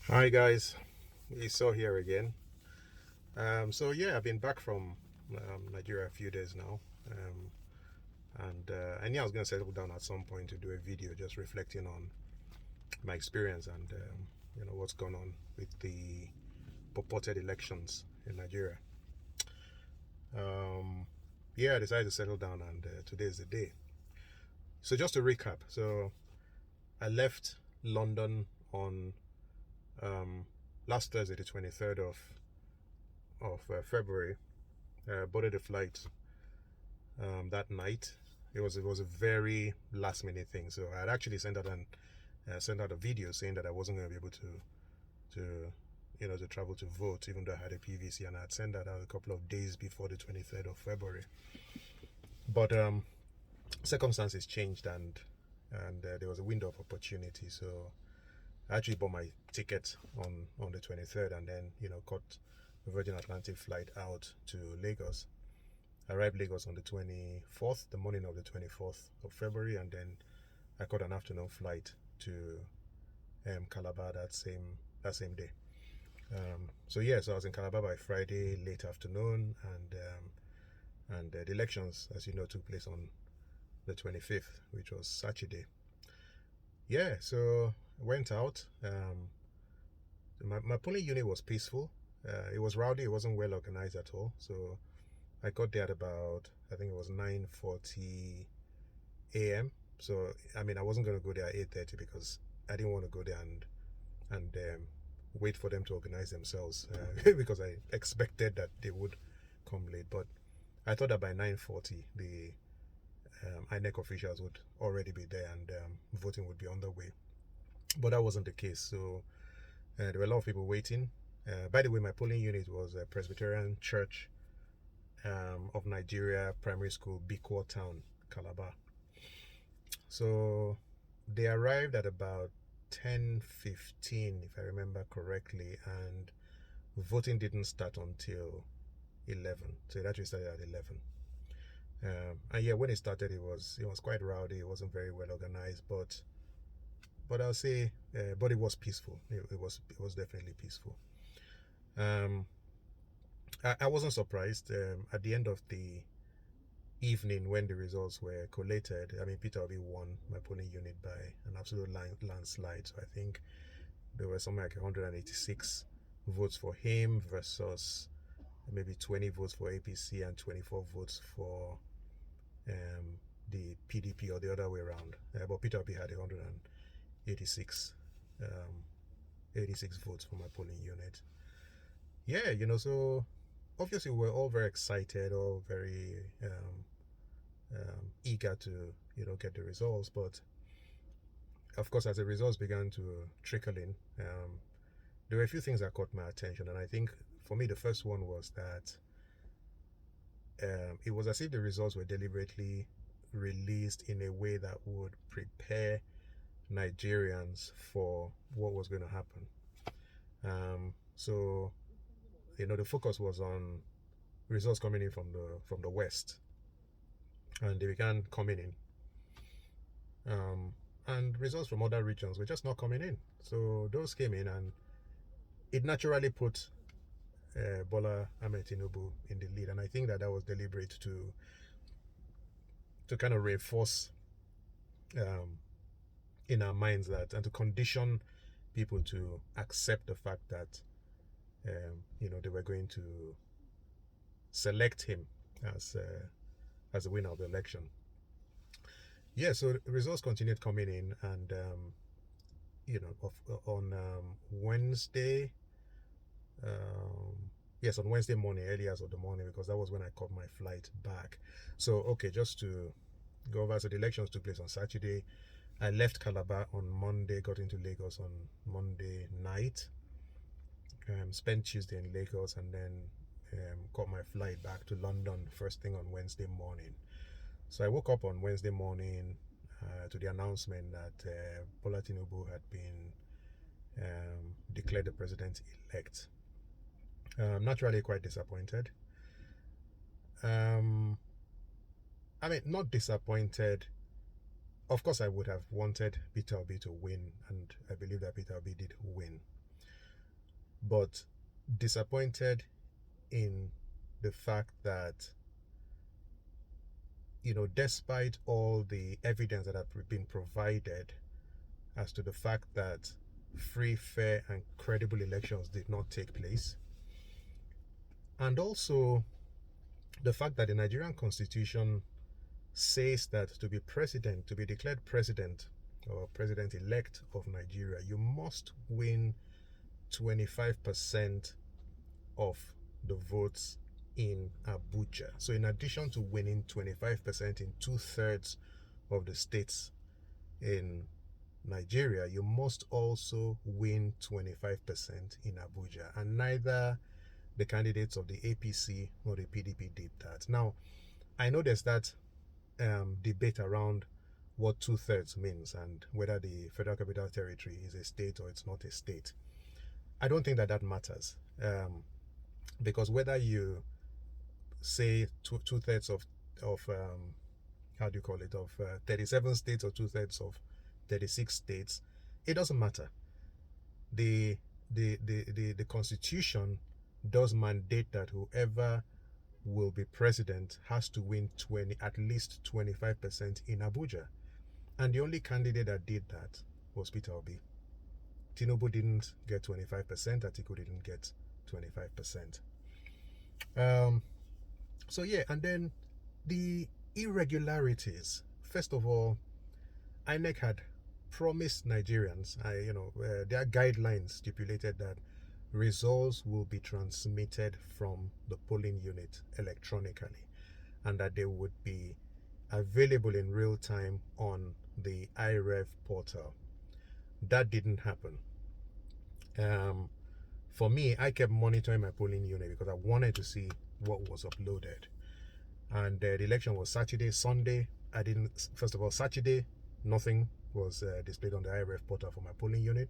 Hi guys, Esau here again. So yeah, I've been back from Nigeria a few days now, and yeah, I was gonna settle down at some point to do a video just reflecting on my experience and what's going on with the purported elections in Nigeria. Um, yeah, I decided to settle down, and today is the day. So just to recap, so I left London on um, last Thursday, the 23rd of February. Boarded a flight that night. It was a very last minute thing. So I had actually sent out a video saying that I wasn't going to be able to to travel to vote, even though I had a PVC, and I had sent that out a couple of days before the 23rd of February. But circumstances changed, and there was a window of opportunity. So I actually bought my ticket on the 23rd, and then caught the Virgin Atlantic flight out to Lagos. I arrived Lagos on the 24th, the morning of the 24th of February, and then I caught an afternoon flight to Calabar that same day. So I was in Calabar by Friday late afternoon, and the elections, as you know, took place on the 25th, which was Saturday. Yeah, so I went out. My polling unit was peaceful. It was rowdy. It wasn't well organized at all. So I got there at about, I think it was 9:40 a.m. So I mean, I wasn't going to go there at 8:30 because I didn't want to go there and wait for them to organize themselves because I expected that they would come late. But I thought that by 9:40 the INEC officials would already be there and voting would be on the way. But that wasn't the case. So there were a lot of people waiting. By the way, my polling unit was a Presbyterian Church of Nigeria Primary School, Bikwa Town, Calabar. So they arrived at about 10:15, if I remember correctly, and voting didn't start until 11. So it actually started at 11. And yeah, when it started, it was quite rowdy. It wasn't very well organized, but I'll say, but it was peaceful. It was definitely peaceful. Um, I wasn't surprised. At the end of the evening, when the results were collated, I mean, Peter Obi won my polling unit by an absolute landslide. So I think there were something like 186 votes for him versus maybe 20 votes for APC and 24 votes for the PDP, or the other way around. But Peter Obi had 186 um, 86 votes for my polling unit. Yeah, so obviously we're all very excited, all very eager to get the results. But of course, as the results began to trickle in, there were a few things that caught my attention, and I think for me the first one was that it was as if the results were deliberately released in a way that would prepare Nigerians for what was going to happen. So the focus was on results coming in from the west, and they began coming in. And results from other regions were just not coming in. So those came in, and it naturally put Bola Ahmed Tinubu in the lead. And I think that was deliberate to kind of reinforce um, in our minds that, and to condition people to accept the fact that they were going to select him as the winner of the election. Yeah, so the results continued coming in, and on Wednesday, yes, on Wednesday morning, early hours of the morning, because that was when I caught my flight back. So okay, just to go over, so the elections took place on Saturday. I left Calabar on Monday, got into Lagos on Monday night, spent Tuesday in Lagos, and then caught my flight back to London first thing on Wednesday morning. So I woke up on Wednesday morning to the announcement that Bola Tinubu had been declared the president-elect. Naturally quite disappointed. I mean, not disappointed. Of course, I would have wanted Peter Obi to win, and I believe that Peter Obi did win. but disappointed in the fact that, despite all the evidence that have been provided as to the fact that free, fair, and credible elections did not take place, and also the fact that the Nigerian constitution says that to be president, to be declared president or president elect of Nigeria, you must win 25% of the votes in Abuja. So, in addition to winning 25% in 2/3 of the states in Nigeria, you must also win 25% in Abuja. And neither the candidates of the APC nor the PDP did that. Now, I know there's that debate around what 2/3 means and whether the Federal Capital Territory is a state or it's not a state. I don't think that matters, because whether you say 2/3 of how do you call it, of 37 states or 2/3 of 36 states, it doesn't matter. The Constitution does mandate that whoever will be president has to win at least 25% in Abuja. And the only candidate that did that was Peter Obi. Tinubu didn't get 25%, Atiku didn't get 25%. So yeah, and then the irregularities. First of all, INEC had promised Nigerians, their guidelines stipulated that results will be transmitted from the polling unit electronically and that they would be available in real time on the iRev portal. That didn't happen. For me, I kept monitoring my polling unit because I wanted to see what was uploaded. And the election was Saturday. Sunday, Saturday, nothing was displayed on the iRev portal for my polling unit.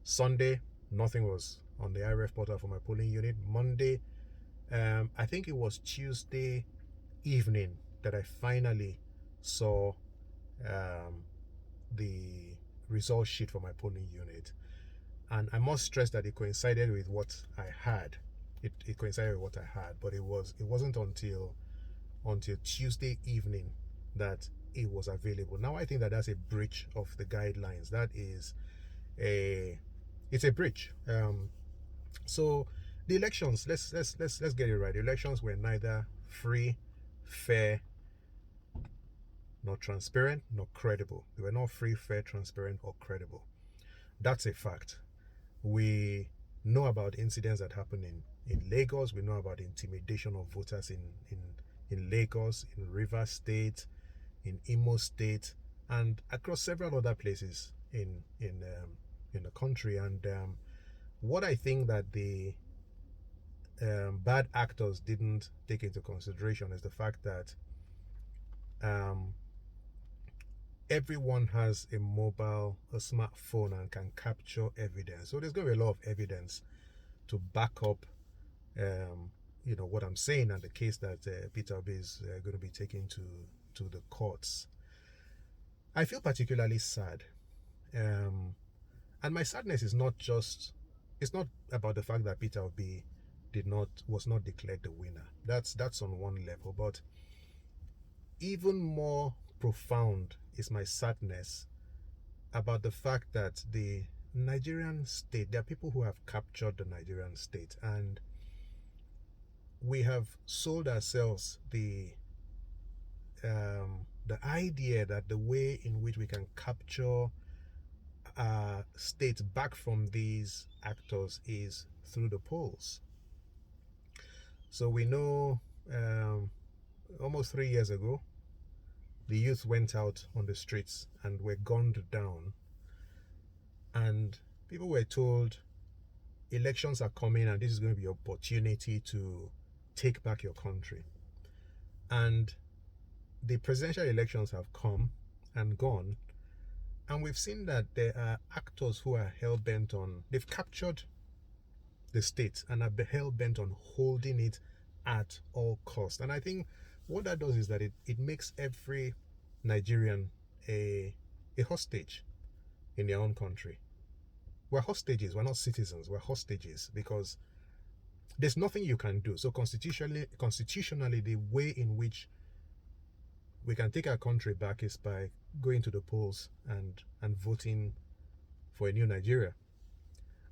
Sunday, nothing was on the iRev portal for my polling unit. Monday, I think it was Tuesday evening that I finally saw the result sheet for my polling unit. And I must stress that it coincided with what I had. It coincided with what I had, but it wasn't until Tuesday evening that it was available. Now I think that that's a breach of the guidelines. It's a breach. So the elections, let's get it right. The elections were neither free, fair, nor transparent, nor credible. They were not free, fair, transparent, or credible. That's a fact. We know about incidents that happen in Lagos. We know about intimidation of voters in Lagos, in Rivers State, in Imo State, and across several other places in the country. And what I think that the bad actors didn't take into consideration is the fact that everyone has a smartphone, and can capture evidence. So there's going to be a lot of evidence to back up what I'm saying, and the case that Peter Obi is going to be taken to the courts. I feel particularly sad, and my sadness is not about the fact that Peter Obi was not declared the winner. That's on one level, but even more profound is my sadness about the fact that the Nigerian state, there are people who have captured the Nigerian state, and we have sold ourselves the idea that the way in which we can capture state back from these actors is through the polls. So we know almost 3 years ago, the youth went out on the streets and were gunned down, and people were told elections are coming and this is going to be an opportunity to take back your country. And the presidential elections have come and gone, and we've seen that there are actors who are hell-bent on, they've captured the state and are hell-bent on holding it at all costs. And I think what that does is that it makes every Nigerian a hostage in their own country. We're hostages. We're not citizens. We're hostages because there's nothing you can do. So constitutionally, the way in which we can take our country back is by going to the polls and voting for a new Nigeria.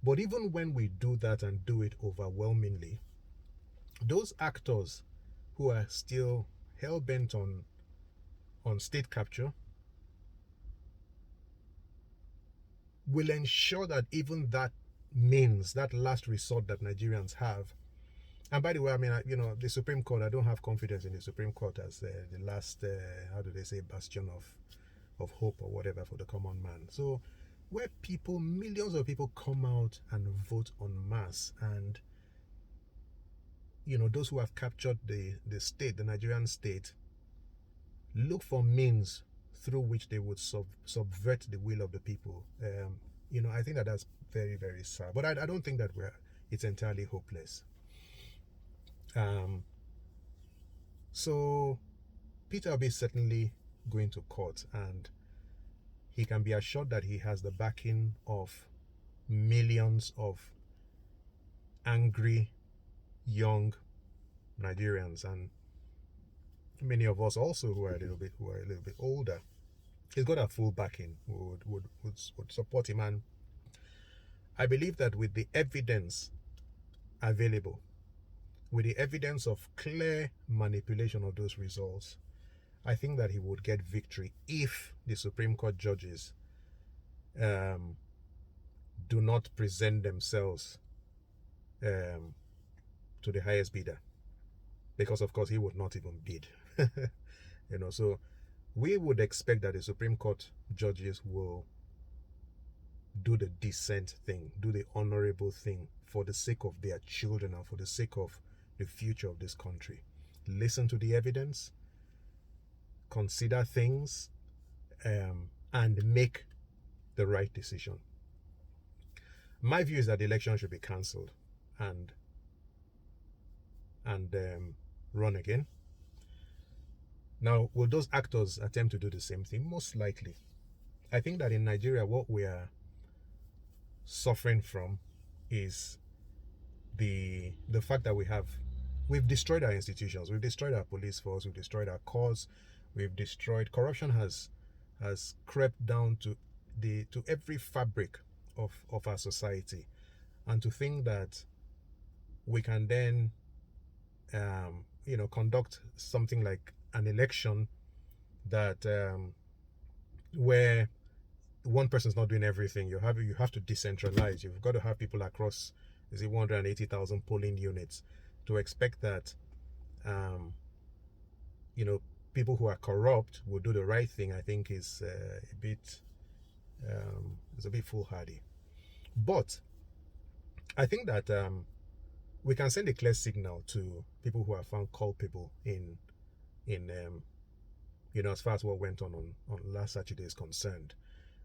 But even when we do that and do it overwhelmingly, those actors who are still hell bent on state capture will ensure that even that means, that last resort that Nigerians have. And by the way, I mean, the Supreme Court, I don't have confidence in the Supreme Court as the last, how do they say, bastion of hope or whatever for the common man. So where people, millions of people come out and vote en masse, and those who have captured the state, the Nigerian state, look for means through which they would subvert the will of the people. I think that's very, very sad. But I don't think that it's entirely hopeless. So Peter Obi is certainly going to court, and he can be assured that he has the backing of millions of angry young Nigerians, and many of us also who are a little bit older. He's got a full backing, would support him. And I believe that with the evidence available, with the evidence of clear manipulation of those results, I think that he would get victory if the Supreme Court judges do not present themselves to the highest bidder, because of course he would not even bid. So we would expect that the Supreme Court judges will do the decent thing, do the honorable thing for the sake of their children and for the sake of the future of this country. Listen to the evidence, consider things, and make the right decision. My view is that the election should be cancelled and run again. Now, will those actors attempt to do the same thing? Most likely. I think that in Nigeria, what we are suffering from is the fact that we've destroyed our institutions, we've destroyed our police force, we've destroyed our courts, corruption has crept down to every fabric of our society. And to think that we can then conduct something like an election that where one person's not doing everything. You have to decentralize. You've got to have people across 180,000 polling units. To expect that people who are corrupt will do the right thing, I think is a bit foolhardy. But I think that we can send a clear signal to people who are found culpable in as far as what went on last Saturday is concerned.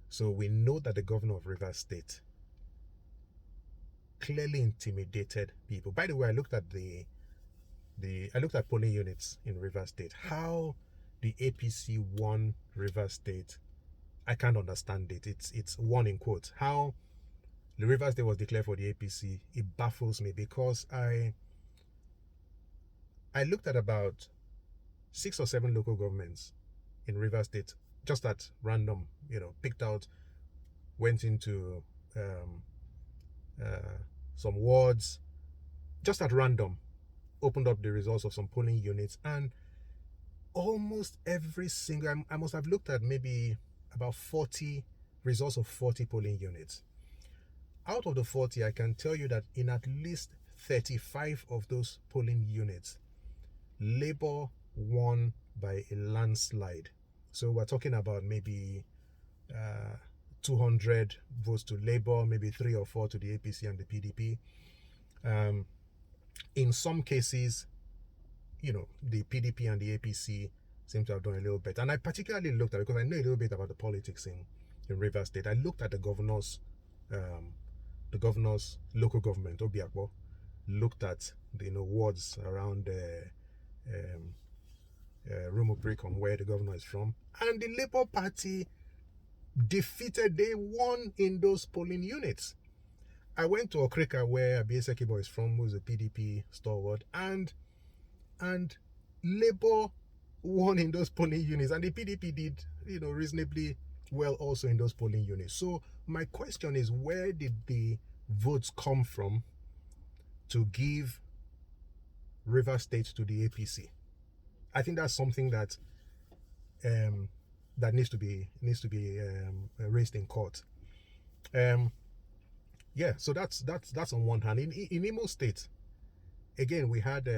So we know that the governor of Rivers State clearly intimidated people. By the way, I looked at polling units in Rivers State. How the APC won Rivers State, I can't understand it. It's won in quotes. How the Rivers State was declared for the APC, it baffles me, because I looked at about 6 or 7 local governments in Rivers State, just at random, picked out, went into some wards, just at random, opened up the results of some polling units, and almost every single, I must have looked at maybe about 40 results of 40 polling units. Out of the 40, I can tell you that in at least 35 of those polling units, Labour won by a landslide. So we're talking about maybe 200 votes to Labour, maybe 3 or 4 to the APC and the PDP. In some cases, the PDP and the APC seem to have done a little better. And I particularly looked at, because I know a little bit about the politics in Rivers State, I looked at the governor's local government, Obiakpo, looked at the wards around Rumubricom, where the governor is from, and the Labour Party they won in those polling units. I went to Okrika, where Abiy Sekibo is from, who's a PDP stalwart, and Labour won in those polling units, and the PDP did, reasonably well also in those polling units. So my question is, where did the votes come from to give River State to the APC? I think that's something that that needs to be raised in court. Yeah, so that's on one hand. In Imo State, again, we had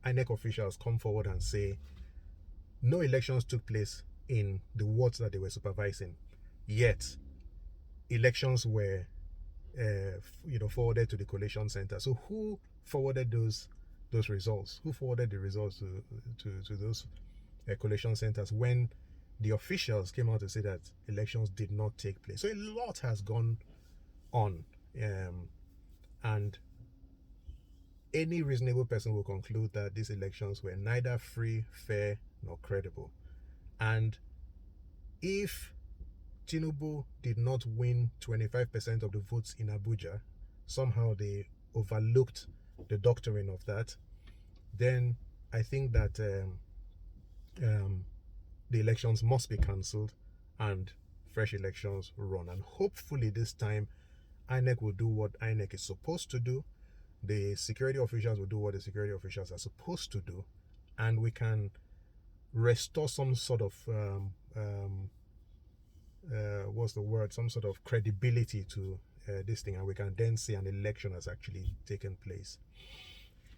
INEC officials come forward and say no elections took place in the wards that they were supervising, yet elections were forwarded to the collation center. So who forwarded those results? Who forwarded the results to those collation centers when the officials came out to say that elections did not take place? So a lot has gone on, and any reasonable person will conclude that these elections were neither free, fair, nor credible. And if Tinubu did not win 25% of the votes in Abuja, somehow they overlooked the doctrine of that, then I think that the elections must be cancelled and fresh elections run. And hopefully this time INEC will do what INEC is supposed to do. The security officials will do what the security officials are supposed to do, and we can restore some sort of some sort of credibility to this thing, and we can then say an election has actually taken place.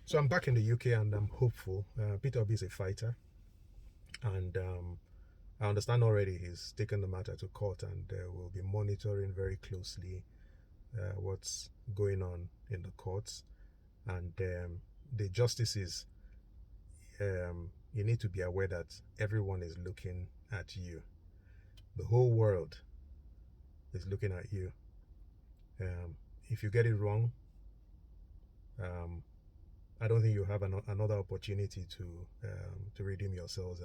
So I'm back in the UK and I'm hopeful. Peter Obi is a fighter, and I understand already he's taken the matter to court, and we'll be monitoring very closely what's going on in the courts. And the justices, you need to be aware that everyone is looking at you. The whole world is looking at you. If you get it wrong, I don't think you have another opportunity to redeem yourselves,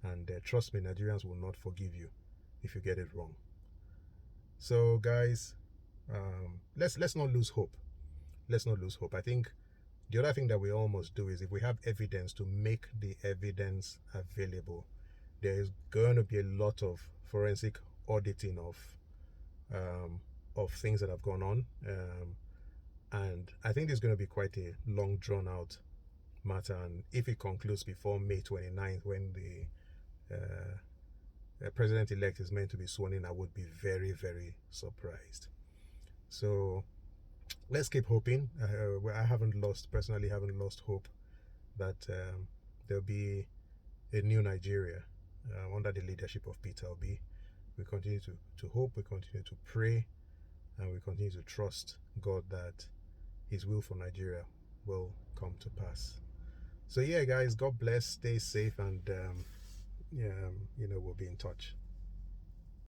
and trust me, Nigerians will not forgive you if you get it wrong. So guys, let's not lose hope. Let's not lose hope. I think the other thing that we all must do is, if we have evidence, to make the evidence available. There is going to be a lot of forensic auditing of things that have gone on, and I think it's going to be quite a long, drawn out matter. And if it concludes before May 29th, when the president-elect is meant to be sworn in, I would be very, very surprised. So let's keep hoping. I personally haven't lost hope that there'll be a new Nigeria under the leadership of Peter Obi. We continue to hope, we continue to pray, and we continue to trust God that His will for Nigeria will come to pass. So yeah, guys, God bless, stay safe, and we'll be in touch.